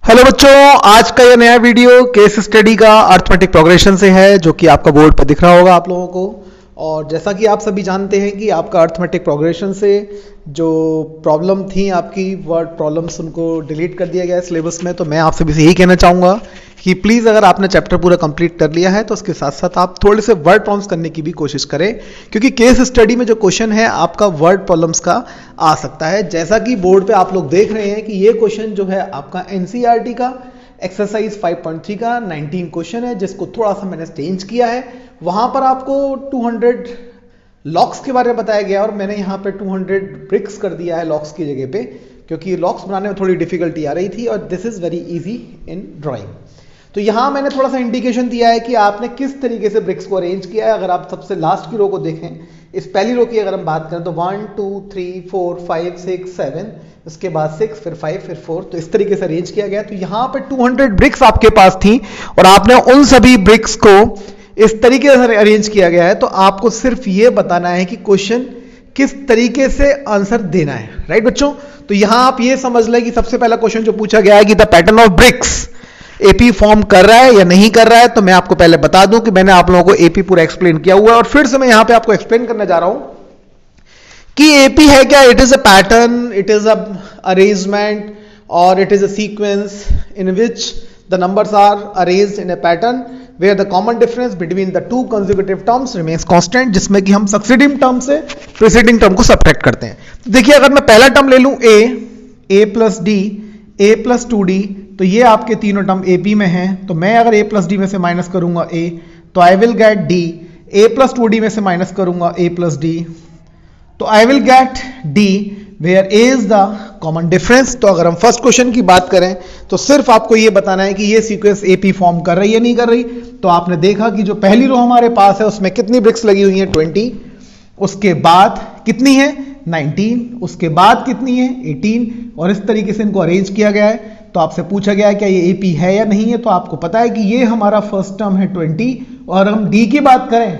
Hello बच्चों, आज का ये नया वीडियो केस स्टडी का अर्थमेटिक प्रोग्रेशन से है, जो कि आपका बोर्ड पर दिख रहा होगा आप लोगों को। और जैसा कि आप सभी जानते हैं कि आपका अर्थमेटिक प्रोग्रेशन से जो प्रॉब्लम थी, आपकी वर्ड प्रॉब्लम्स, उनको डिलीट कर दिया गया है सिलेबस में। तो मैं आप सभी से यही कहना चाहूँगा कि प्लीज़ अगर आपने चैप्टर पूरा कंप्लीट कर लिया है तो उसके साथ साथ आप थोड़े से वर्ड प्रॉब्लम्स करने की भी कोशिश करें, क्योंकि केस स्टडी में जो क्वेश्चन है आपका वर्ड प्रॉब्लम्स का आ सकता है। जैसा कि बोर्ड पे आप लोग देख रहे हैं कि ये क्वेश्चन जो है आपका एनसीईआरटी का एक्सरसाइज 5.3 का 19 क्वेश्चन है, जिसको थोड़ा सा मैंने चेंज किया है। वहां पर आपको 200 लॉक्स के बारे में बताया गया और मैंने यहाँ पे 200 ब्रिक्स कर दिया है लॉक्स की जगह पे, क्योंकि लॉक्स बनाने में थोड़ी डिफिकल्टी आ रही थी और this is very easy in drawing. तो यहाँ मैंने थोड़ा सा इंडिकेशन दिया है कि आपने किस तरीके से ब्रिक्स को अरेंज किया है। अगर आप सबसे लास्ट की रो को देखें, इस पहली रो की अगर हम बात करें तो 1 2 3 4 5 6 7, उसके बाद 6, फिर 5, फिर 4, तो इस तरीके से अरेंज किया गया। तो यहाँ पे 200 ब्रिक्स आपके पास थी और आपने उन सभी ब्रिक्स को इस तरीके से अरेंज किया गया है। तो आपको सिर्फ ये बताना है कि क्वेश्चन किस तरीके से आंसर देना है, राइट बच्चों। तो यहां आप ये समझ लें कि सबसे पहला क्वेश्चन जो पूछा गया है कि the pattern of BRICS AP form कर रहा है या नहीं कर रहा है। तो मैं आपको पहले बता दूं कि मैंने आप लोगों को एपी पूरा एक्सप्लेन किया हुआ है और फिर से मैं यहां पे आपको एक्सप्लेन करने जा रहा हूं कि एपी है क्या। It is a pattern, it is a arrangement और it is a sequence in which the numbers are arranged in a pattern where the common difference between the two consecutive terms remains constant, जिसमें कि हम succeeding term से preceding term को subtract करते हैं। तो देखिए, अगर मैं पहला टर्म ले लूं a plus d, a plus 2d, तो ये आपके तीनों टर्म AP में हैं। तो मैं अगर a plus d में से माइनस करूंगा a, तो I will get d, a plus 2d में से माइनस करूंगा a plus d, तो I will get d where a is the common difference। तो अगर हम फर्स्ट क्वेश्चन की बात करें तो सिर्फ आपको ये बताना है कि ये सीक्वेंस AP फॉर्म कर रही है नहीं कर रही। तो आपने देखा कि जो पहली रो हमारे पास है उसमें कितनी ब्रिक्स लगी हुई हैं, 20, उसके बाद कितनी है 19, उसके बाद कितनी है 18, और इस तरीके से इनको अरेंज किया गया है। तो आपसे पूछा गया है क्या ये AP है या नहीं है। तो आपको पता है कि ये हमारा फर्स्ट टर्म है 20, और हम D की बात करें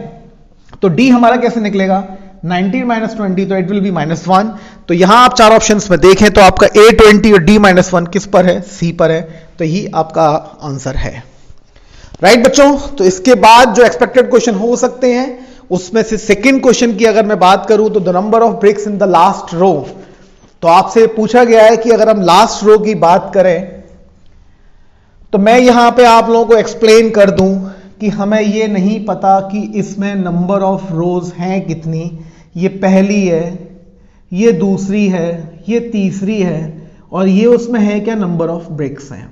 तो D हमारा कैसे निकलेगा, 19 minus 20, तो इट विल बी -1। तो यहां आप चार ऑप्शंस में देखें तो आपका A 20 और D -1 किस पर है, C पर है। तो यही आपका आंसर है, राइट बच्चों। तो इसके बाद जो एक्सपेक्टेड क्वेश्चन हो सकते हैं उसमें से सेकंड क्वेश्चन की अगर मैं बात करूं तो the number of bricks in the last row. तो आपसे पूछा गया है कि अगर हम लास्ट रो की बात करें तो मैं यहां पे आप लोगों को एक्सप्लेन कर दूं कि हमें ये नहीं पता कि इसमें नंबर ऑफ रोज हैं कितनी। ये पहली है, ये दूसरी है, ये तीसरी है, और ये उसमें है क्या, नंबर ऑफ ब्रिक्स हैं।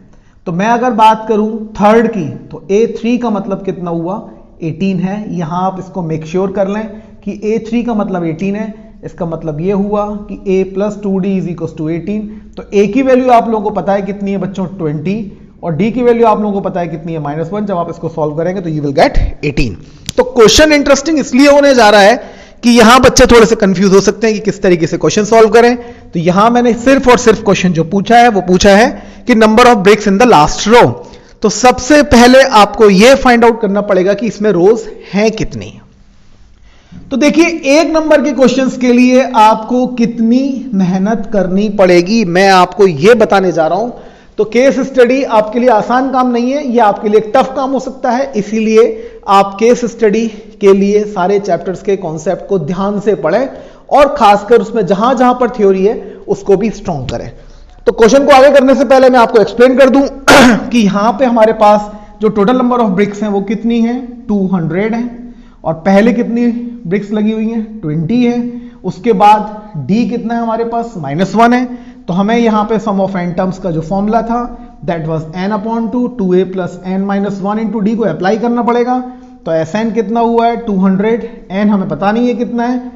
तो मैं अगर बात करूं थर्ड की तो A3 का मतलब कितना हुआ, 18 है। यहां आप इसको मेक श्योर कर लें कि A3 का मतलब 18 है। इसका मतलब ये हुआ कि A plus 2D is equals to 18। तो A की वैल्यू आप लोगों को पता है कितनी है बच्चों, 20, और D की वैल्यू आप लोगों को पता है कितनी है, -1। जब आप इसको सॉल्व करेंगे तो यू विल गेट 18। तो क्वेश्चन इंटरेस्टिंग इसलिए होने जा रहा है कि यहां बच्चे थोड़े से कंफ्यूज हो सकते हैं कि किस तरीके से क्वेश्चन सॉल्व करें। तो यहां मैंने सिर्फ और सिर्फ क्वेश्चन जो पूछा है वो पूछा है कि number of bricks in the last row. तो सबसे पहले आपको यह फाइंड आउट करना पड़ेगा कि इसमें रोज हैं कितनी। तो देखिए, एक नंबर के क्वेश्चंस के लिए आपको कितनी मेहनत करनी पड़ेगी मैं आपको यह बताने जा रहा हूं। तो केस स्टडी आपके लिए आसान काम नहीं है, यह आपके लिए एक टफ काम हो सकता है। इसीलिए आप केस स्टडी के लिए सारे चैप्टर्स के कॉन्सेप्ट को ध्यान से पढ़ें और खासकर उसमें जहां जहां पर थ्योरी है उसको भी स्ट्रॉन्ग करें। तो क्वेश्चन को आगे करने से पहले मैं आपको एक्सप्लेन कर दूं कि यहां पे हमारे पास जो टोटल नंबर ऑफ ब्रिक्स हैं वो कितनी है, 200 है, और पहले कितनी ब्रिक्स लगी हुई है, 20 है। उसके बाद D कितना है हमारे पास, -1 है। तो हमें यहां पे सम ऑफ n टर्म्स का जो फॉर्मूला था that was n/2 2a plus n - 1 into d को अप्लाई करना पड़ेगा। तो Sn कितना हुआ है, 200, n हमें पता नहीं है कितना है,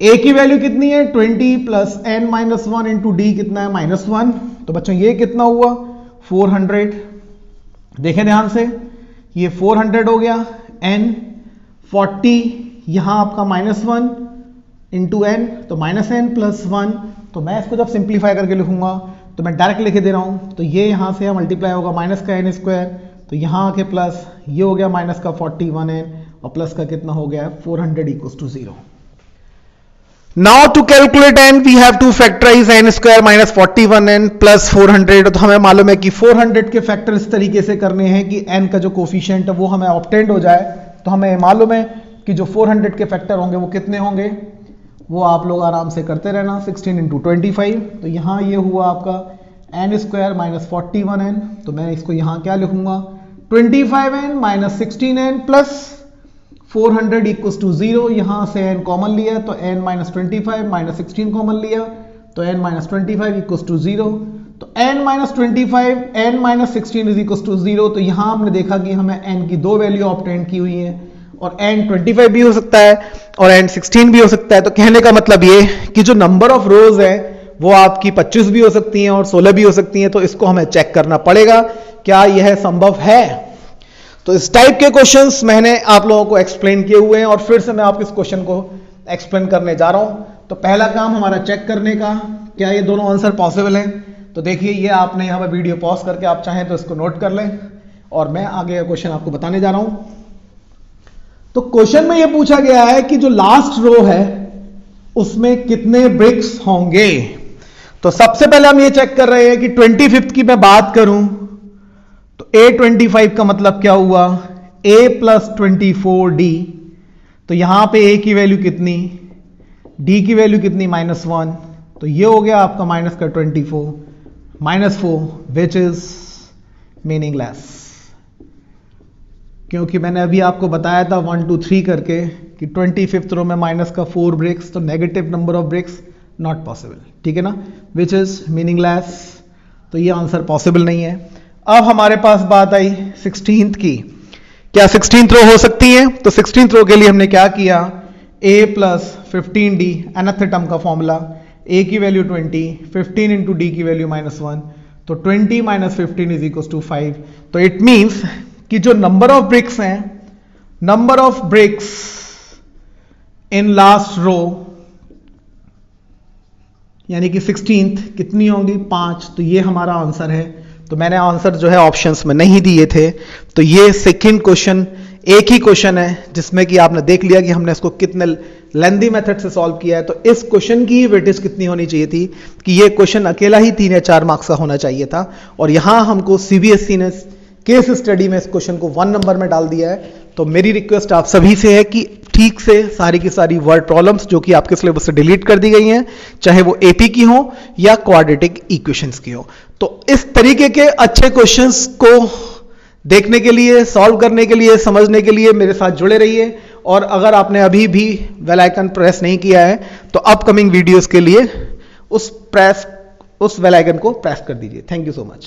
a की वैल्यू कितनी है, 20 plus n - 1 into d कितना है, -1। तो बच्चों ये कितना हुआ, 400। देखें ध्यान से, ये 400 हो गया, n 40, यहां आपका -1 इंटू n, तो -n + 1। तो मैं इसको जब सिंप्लीफाई करके लिखूंगा तो मैं डायरेक्ट लिख दे रहा हूं। तो ये यहां से मल्टीप्लाई होगा माइनस का n², तो यहां आके प्लस, ये हो गया माइनस का 41n, और प्लस का कितना हो गया 400 = 0। Now to calculate n we have to factorize n square minus 41n plus 400। तो हमें मालूम है कि 400 के फैक्टर इस तरीके से करने हैं कि n का जो कोफिशिएंट है वो हमें ऑब्टेंड हो जाए। तो हमें मालूम है कि जो 400 के फैक्टर होंगे वो कितने होंगे, वो आप लोग आराम से करते रहना, 16 इंटू 25। तो यहाँ ये हुआ आपका n स्क्वायर माइनस 41n। तो मैं इसको यहाँ क्या लिखूंगा, 25n minus 16n plus 400 equals to 0। यहां से n कॉमन लिया तो n माइनस 25 माइनस 16 कॉमन लिया तो n माइनस 25 इक्वल्स टू 0। तो n minus 25 n minus 16 is equals to 0। तो यहां हमने देखा कि हमें n की दो वैल्यू ऑब्टेन की हुई है और n 25 भी हो सकता है और n 16 भी हो सकता है। तो कहने का मतलब ये कि जो नंबर ऑफ रोज है वो आपकी 25 भी हो सकती हैं और 16 भी हो सकती हैं। तो इसको हमें चेक करना पड़ेगा क्या यह संभव है। तो इस टाइप के क्वेश्चंस मैंने आप लोगों को एक्सप्लेन किए हुए हैं और फिर से मैं आपको इस क्वेश्चन को एक्सप्लेन करने जा रहा हूं। तो पहला काम हमारा चेक करने का, क्या ये दोनों आंसर पॉसिबल हैं। तो देखिए ये आपने यहां पर वीडियो पॉज करके आप चाहें तो इसको नोट कर लें और मैं आगे का क्वेश्चन आपको बताने जा रहा हूं। तो क्वेश्चन में यह पूछा गया है कि जो लास्ट रो है उसमें कितने ब्रिक्स होंगे। तो सबसे पहले हम ये चेक कर रहे हैं कि 25th की मैं बात करूं तो A25 का मतलब क्या हुआ, A प्लस 24D। तो यहां पे A की वैल्यू कितनी, D की वैल्यू कितनी, -1। तो ये हो गया आपका माइनस का 24 -4 विच इज मीनिंगलेस, क्योंकि मैंने अभी आपको बताया था 1 2 3 करके कि 25th रो में माइनस का 4 ब्रिक्स, तो negative number of BRICS not possible, ठीक है ना, विच इज मीनिंगलेस। तो ये आंसर पॉसिबल नहीं है। अब हमारे पास बात आई 16th की, क्या 16th रो हो सकती है। तो 16th रो के लिए हमने क्या किया, a plus 15d nth term का फॉर्मूला, a की वैल्यू 20, 15 इंटू डी की वैल्यू -1। तो 20 माइनस 15 इज इक्वल टू 5। तो इट मीन्स कि जो नंबर ऑफ ब्रिक्स हैं, number of bricks in last row यानी कि 16th कितनी होंगी, 5। तो ये हमारा आंसर है। तो मैंने आंसर जो है ऑप्शंस में नहीं दिए थे। तो ये सेकंड क्वेश्चन एक ही क्वेश्चन है जिसमें कि आपने देख लिया कि हमने इसको कितने लेंदी मेथड से सॉल्व किया है। तो इस क्वेश्चन की वेटेज कितनी होनी चाहिए थी कि ये क्वेश्चन अकेला ही 3 या 4 मार्क्स का होना चाहिए था और यहां हमको सीबीएसई ने केस स्टडी में इस क्वेश्चन को 1 नंबर में डाल दिया है। तो मेरी रिक्वेस्ट आप सभी से है कि ठीक से सारी की सारी वर्ड प्रॉब्लम्स जो कि आपके सिलेबस से डिलीट कर दी गई हैं, चाहे वो एपी की हो या क्वाड्रेटिक इक्वेशंस की हो। तो इस तरीके के अच्छे क्वेश्चंस को देखने के लिए, सॉल्व करने के लिए, समझने के लिए मेरे साथ जुड़े रहिए। और अगर आपने अभी भी बेल आइकन प्रेस नहीं किया है तो अपकमिंग वीडियोस के लिए उस बेल आइकन को प्रेस कर दीजिए। Thank you so much.